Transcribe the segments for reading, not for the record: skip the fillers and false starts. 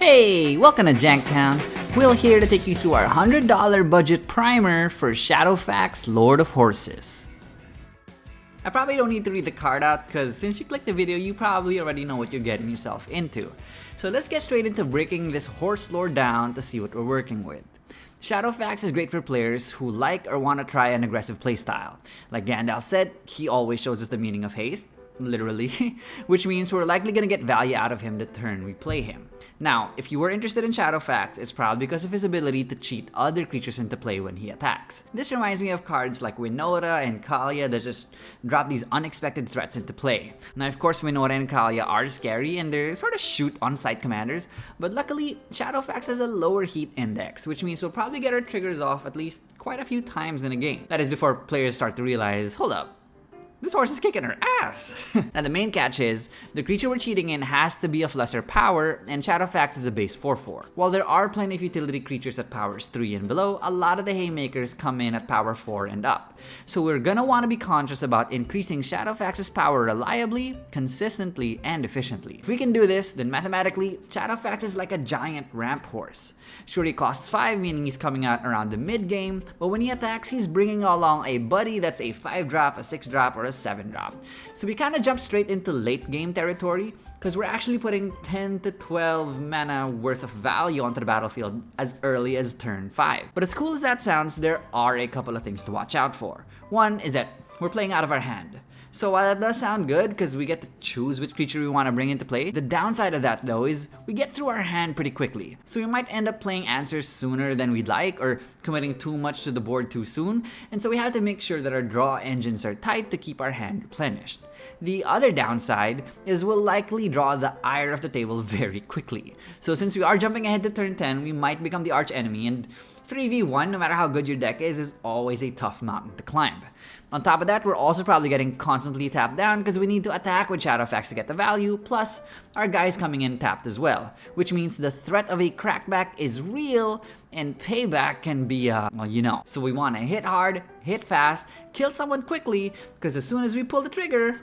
Hey, welcome to Jank Town. We're here to take you through our $100 budget primer for Shadowfax, Lord of Horses. I probably don't need to read the card out because since you clicked the video, you probably already know what you're getting yourself into. So let's get straight into breaking this horse lore down to see what we're working with. Shadowfax is great for players who like or want to try an aggressive playstyle. Like Gandalf said, he always shows us the meaning of haste, literally, which means we're likely going to get value out of him the turn we play him. Now, if you were interested in Shadowfax, it's probably because of his ability to cheat other creatures into play when he attacks. This reminds me of cards like Winota and Kaalia that just drop these unexpected threats into play. Now, of course, Winota and Kaalia are scary and they're sort of shoot on-sight commanders, but luckily, Shadowfax has a lower heat index, which means we'll probably get our triggers off at least quite a few times in a game. That is before players start to realize, hold up, this horse is kicking her ass. Now the main catch is, the creature we're cheating in has to be of lesser power, and Shadowfax is a base 4/4. While there are plenty of utility creatures at powers 3 and below, a lot of the haymakers come in at power 4 and up. So we're gonna want to be conscious about increasing Shadowfax's power reliably, consistently, and efficiently. If we can do this, then mathematically, Shadowfax is like a giant ramp horse. Sure, he costs 5, meaning he's coming out around the mid-game, but when he attacks, he's bringing along a buddy that's a 5-drop, a 6-drop, or a 7-drop. So we kind of jump straight into late game territory because we're actually putting 10 to 12 mana worth of value onto the battlefield as early as turn 5. But as cool as that sounds, there are a couple of things to watch out for. One is that we're playing out of our hand. So while that does sound good because we get to choose which creature we want to bring into play, the downside of that though is we get through our hand pretty quickly. So we might end up playing answers sooner than we'd like or committing too much to the board too soon, and so we have to make sure that our draw engines are tight to keep our hand replenished. The other downside is we'll likely draw the ire of the table very quickly. So since we are jumping ahead to turn 10, we might become the arch enemy, and 3v1, no matter how good your deck is always a tough mountain to climb. On top of that, we're also probably getting constantly tapped down because we need to attack with Shadowfax to get the value, plus our guys coming in tapped as well, which means the threat of a crackback is real and payback can be, well, you know. So we want to hit hard, hit fast, kill someone quickly, because as soon as we pull the trigger,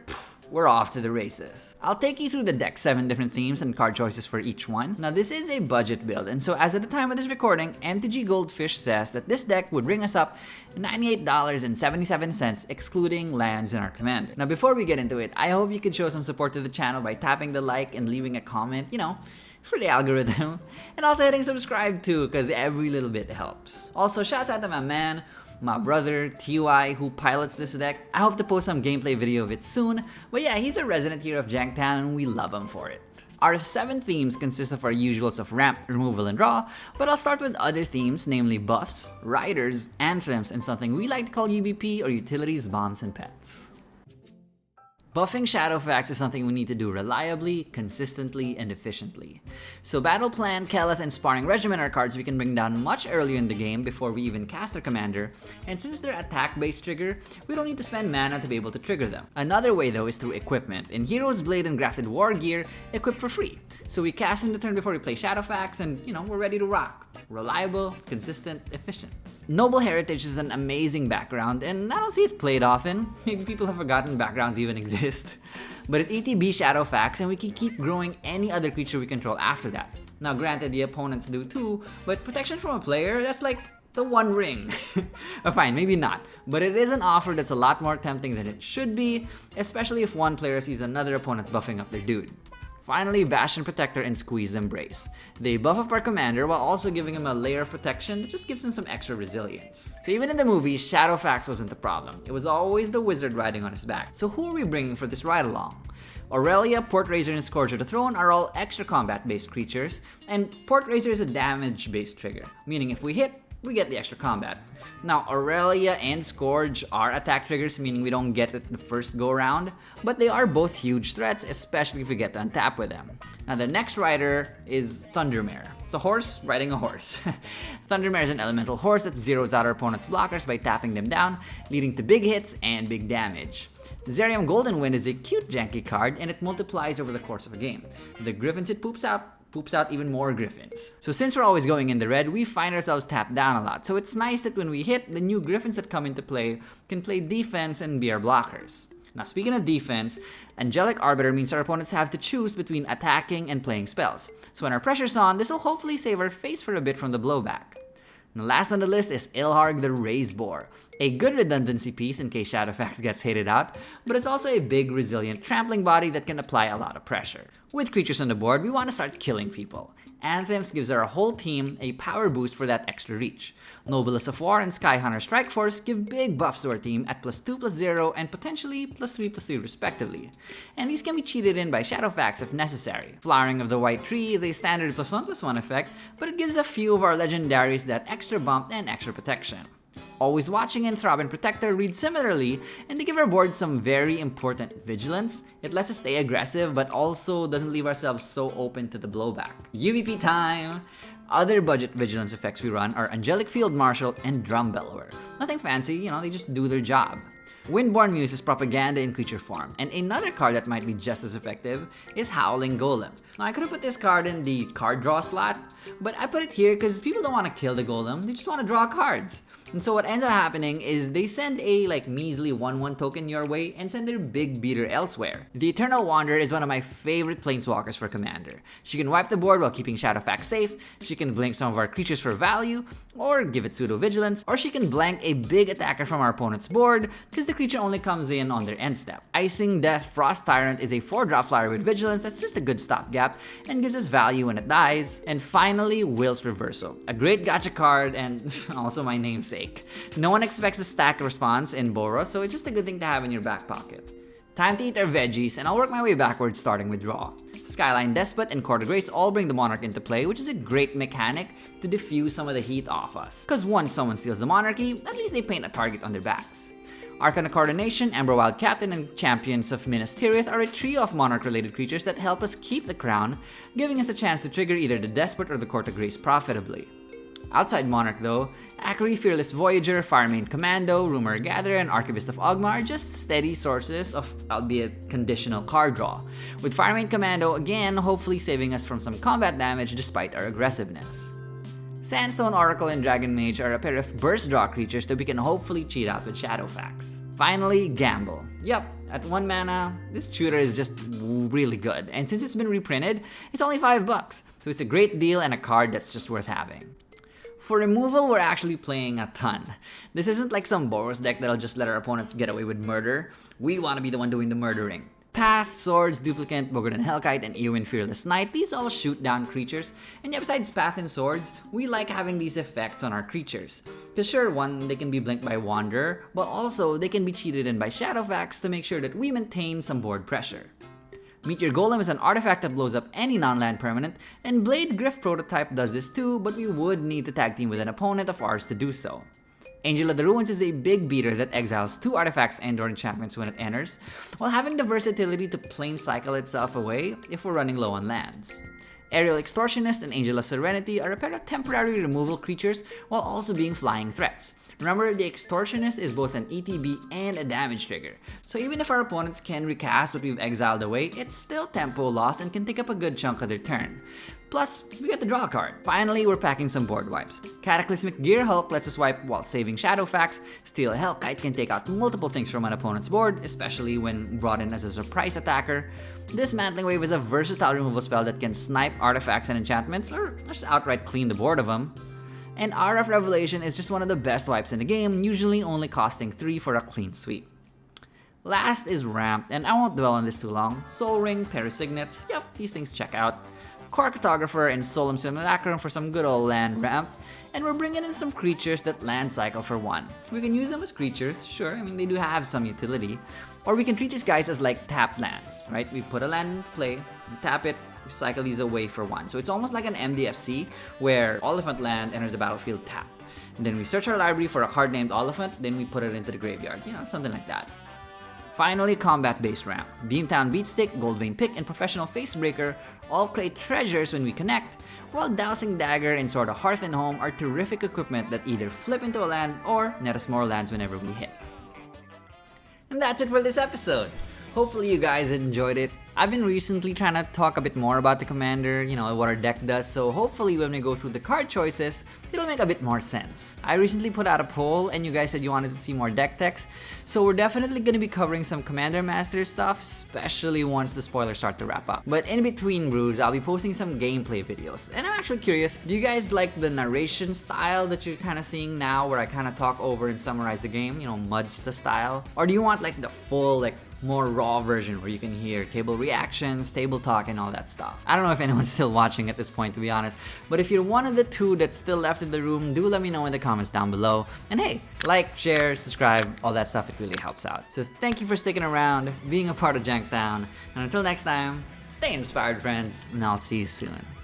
we're off to the races. I'll take you through the deck's 7 different themes and card choices for each one. Now this is a budget build, and so as at the time of this recording, MTG Goldfish says that this deck would bring us up $98.77 excluding lands in our commander. Now before we get into it, I hope you could show some support to the channel by tapping the like and leaving a comment, you know, for the algorithm, and also hitting subscribe too, because every little bit helps. Also, shouts out to my brother, TY, who pilots this deck. I hope to post some gameplay video of it soon, but yeah, he's a resident here of Janktown and we love him for it. Our 7 themes consist of our usuals of ramp, removal, and draw, but I'll start with other themes, namely buffs, riders, anthems, and something we like to call UBP or utilities, bombs, and pets. Buffing Shadowfax is something we need to do reliably, consistently, and efficiently. So Battle Plan, Keleth, and Sparring Regiment are cards we can bring down much earlier in the game before we even cast our commander, and since they're attack-based trigger, we don't need to spend mana to be able to trigger them. Another way though is through equipment. In Hero's Blade and Grafted War Gear, equip for free. So we cast in the turn before we play Shadowfax and, you know, we're ready to rock. Reliable, consistent, efficient. Noble Heritage is an amazing background, and I don't see it played often. Maybe people have forgotten backgrounds even exist. But it ETB Shadowfax, and we can keep growing any other creature we control after that. Now granted, the opponents do too, but protection from a player, that's like the one ring. Fine, maybe not. But it is an offer that's a lot more tempting than it should be, especially if one player sees another opponent buffing up their dude. Finally, Bastion Protector and Squeeze Embrace. They buff up our commander while also giving him a layer of protection that just gives him some extra resilience. So even in the movies, Shadowfax wasn't the problem. It was always the wizard riding on his back. So who are we bringing for this ride along? Aurelia, Portraiser, and Scourge of the Throne are all extra combat-based creatures, and Portraiser is a damage-based trigger, meaning if we hit, we get the extra combat. Now, Aurelia and Scourge are attack triggers, meaning we don't get it the first go round, but they are both huge threats, especially if we get to untap with them. Now, the next rider is Thundermare. It's a horse riding a horse. Thundermare is an elemental horse that zeroes out our opponent's blockers by tapping them down, leading to big hits and big damage. Zerium Golden Wind is a cute janky card, and it multiplies over the course of a game. The griffins it poops out even more griffins. So since we're always going in the red, we find ourselves tapped down a lot. So it's nice that when we hit, the new griffins that come into play can play defense and be our blockers. Now speaking of defense, Angelic Arbiter means our opponents have to choose between attacking and playing spells. So when our pressure's on, this will hopefully save our face for a bit from the blowback. And last on the list is Ilharg the Raised Boar, a good redundancy piece in case Shadowfax gets hated out, but it's also a big, resilient, trampling body that can apply a lot of pressure. With creatures on the board, we want to start killing people. Anthems gives our whole team a power boost for that extra reach. Noblest of War and Skyhunter Strike Force give big buffs to our team at +2/+0 and potentially +3/+3 respectively. And these can be cheated in by Shadowfax if necessary. Flowering of the White Tree is a standard +1/+1 effect, but it gives a few of our legendaries that extra bump and extra protection. Always Watching and Throbbing Protector read similarly, and they give our board some very important vigilance. It lets us stay aggressive, but also doesn't leave ourselves so open to the blowback. UVP time! Other budget vigilance effects we run are Angelic Field Marshal and Drum Bellower. Nothing fancy, they just do their job. Windborn Muse is propaganda in creature form, and another card that might be just as effective is Howling Golem. Now I could have put this card in the card draw slot, but I put it here because people don't want to kill the golem, they just want to draw cards. And so what ends up happening is they send a measly 1/1 token your way and send their big beater elsewhere. The Eternal Wanderer is one of my favorite planeswalkers for Commander. She can wipe the board while keeping Shadowfax safe, she can blink some of our creatures for value, or give it pseudo vigilance, or she can blank a big attacker from our opponent's board because the creature only comes in on their end step. Icing Death Frost Tyrant is a 4-drop flyer with vigilance that's just a good stopgap and gives us value when it dies. And finally, Will's Reversal, a great gacha card and also my namesake. No one expects a stack response in Boros, so it's just a good thing to have in your back pocket. Time to eat our veggies, and I'll work my way backwards starting with draw. Skyline Despot and Court of Grace all bring the Monarch into play, which is a great mechanic to diffuse some of the heat off us. Cause once someone steals the Monarchy, at least they paint a target on their backs. Arcana Coordination, Emberwild Captain, and Champions of Minas Tirith are a trio of Monarch-related creatures that help us keep the crown, giving us a chance to trigger either the Despot or the Court of Grace profitably. Outside Monarch though, Akari Fearless Voyager, Firemane Commando, Rumor Gatherer, and Archivist of Ogma are just steady sources of, albeit conditional, card draw, with Firemane Commando again hopefully saving us from some combat damage despite our aggressiveness. Sandstone Oracle and Dragon Mage are a pair of burst draw creatures that we can hopefully cheat out with Shadowfax. Finally, Gamble. Yup, at 1 mana, this tutor is just really good, and since it's been reprinted, it's only $5, so it's a great deal and a card that's just worth having. For removal, we're actually playing a ton. This isn't like some Boros deck that'll just let our opponents get away with murder. We want to be the one doing the murdering. Path, Swords, Duplicant, Bogardan Hellkite, and Eowyn Fearless Knight, these all shoot down creatures. And yeah, besides Path and Swords, we like having these effects on our creatures. Cause sure, one, they can be blinked by Wanderer, but also they can be cheated in by Shadowfax to make sure that we maintain some board pressure. Meteor Golem is an artifact that blows up any non-land permanent, and Blade Griff Prototype does this too, but we would need to tag team with an opponent of ours to do so. Angel of the Ruins is a big beater that exiles 2 artifacts and/or enchantments when it enters, while having the versatility to plane cycle itself away if we're running low on lands. Aerial Extortionist and Angel of Serenity are a pair of temporary removal creatures while also being flying threats. Remember, the Extortionist is both an ETB and a damage trigger, so even if our opponents can recast what we've exiled away, it's still tempo loss and can take up a good chunk of their turn. Plus, we get the draw card. Finally, we're packing some board wipes. Cataclysmic Gear Hulk lets us wipe while saving Shadowfax. Steel Hellkite can take out multiple things from an opponent's board, especially when brought in as a surprise attacker. Dismantling Wave is a versatile removal spell that can snipe artifacts and enchantments, or just outright clean the board of them. And RF Revelation is just one of the best wipes in the game, usually only costing 3 for a clean sweep. Last is Ramp, and I won't dwell on this too long. Soul Ring, Parasignets, yep, these things check out. Core Cartographer and Solemn Simulacrum for some good old land ramp, and we're bringing in some creatures that land cycle for 1. We can use them as creatures, sure, they do have some utility, or we can treat these guys as like tapped lands, right? We put a land into play, we tap it, we cycle these away for 1. So it's almost like an MDFC, where Oliphant land enters the battlefield tapped. And then we search our library for a card named Oliphant, then we put it into the graveyard, something like that. Finally, combat-based ramp. Beamtown Beatstick, Goldvein Pick, and Professional Facebreaker all create treasures when we connect, while Dowsing Dagger and Sword of Hearth and Home are terrific equipment that either flip into a land or net us more lands whenever we hit. And that's it for this episode. Hopefully you guys enjoyed it. I've been recently trying to talk a bit more about the commander, you know, what our deck does, so hopefully when we go through the card choices, it'll make a bit more sense. I recently put out a poll and you guys said you wanted to see more deck techs, so we're definitely going to be covering some Commander Master stuff, especially once the spoilers start to wrap up. But in between brews, I'll be posting some gameplay videos, and I'm actually curious, do you guys like the narration style that you're kind of seeing now, where I kind of talk over and summarize the game, you know, Mudsta style? Or do you want like the full, like, more raw version where you can hear table reactions, table talk, and all that stuff? I don't know if anyone's still watching at this point, to be honest, but if you're one of the two that's still left in the room, do let me know in the comments down below. And hey, like, share, subscribe, all that stuff, it really helps out. So thank you for sticking around, being a part of Janktown, and until next time, stay inspired, friends, and I'll see you soon.